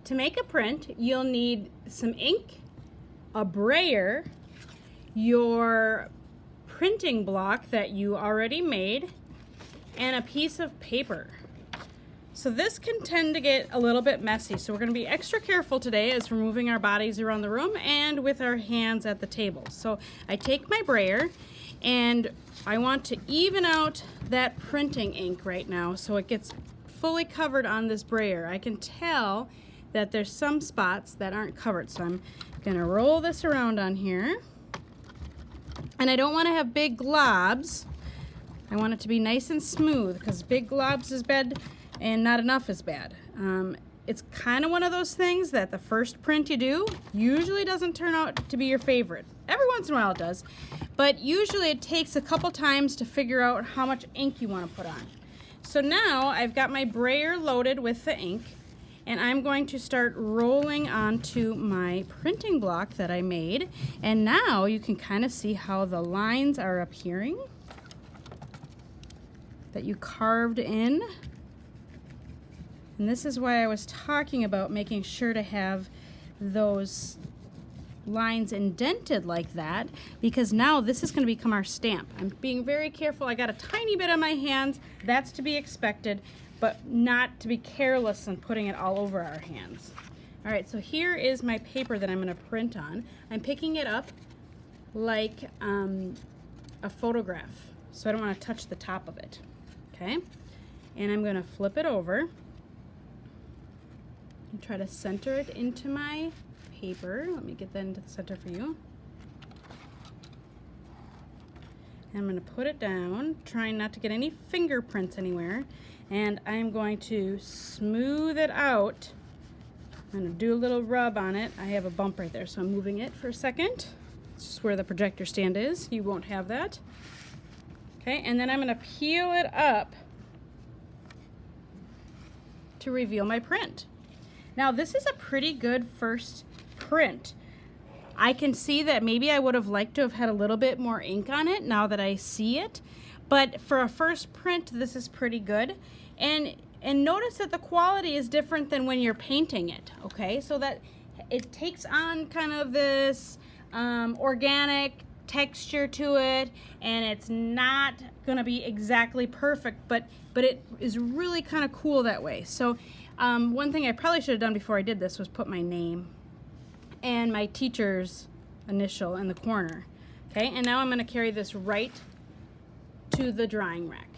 to make a print, you'll need some ink, a brayer, your printing block that you already made, and a piece of paper. So this can tend to get a little bit messy, so we're going to be extra careful today as we're moving our bodies around the room and with our hands at the table. So I take my brayer and I want to even out that printing ink right now so it gets fully covered on this brayer. I can tell that there's some spots that aren't covered, so I'm going to roll this around on here. And I don't want to have big globs. I want it to be nice and smooth because big globs is bad and not enough is bad. It's kind of one of those things that the first print you do usually doesn't turn out to be your favorite. Every once in a while it does, but usually it takes a couple times to figure out how much ink you want to put on. So now I've got my brayer loaded with the ink, and I'm going to start rolling onto my printing block that I made. And now you can kind of see how the lines are appearing that you carved in. And this is why I was talking about making sure to have those lines indented like that, because now this is going to become our stamp. I'm being very careful. I got a tiny bit on my hands. That's to be expected, but not to be careless in putting it all over our hands. All right, so here is my paper that I'm going to print on. I'm picking it up like a photograph, so I don't want to touch the top of it. Okay, and I'm going to flip it over and try to center it into my paper. Let me get that into the center for you. And I'm going to put it down, trying not to get any fingerprints anywhere. And I'm going to smooth it out. I'm going to do a little rub on it. I have a bump right there, so I'm moving it for a second. It's just where the projector stand is. You won't have that. Okay, and then I'm going to peel it up to reveal my print. Now this is a pretty good first print. I can see that maybe I would have liked to have had a little bit more ink on it now that I see it, but for a first print this is pretty good. And notice that the quality is different than when you're painting it, okay? So that it takes on kind of this organic texture to it, and it's not gonna be exactly perfect, but it is really kind of cool that way. So one thing I probably should have done before I did this was put my name and my teacher's initial in the corner. Okay, and now I'm going to carry this right to the drying rack.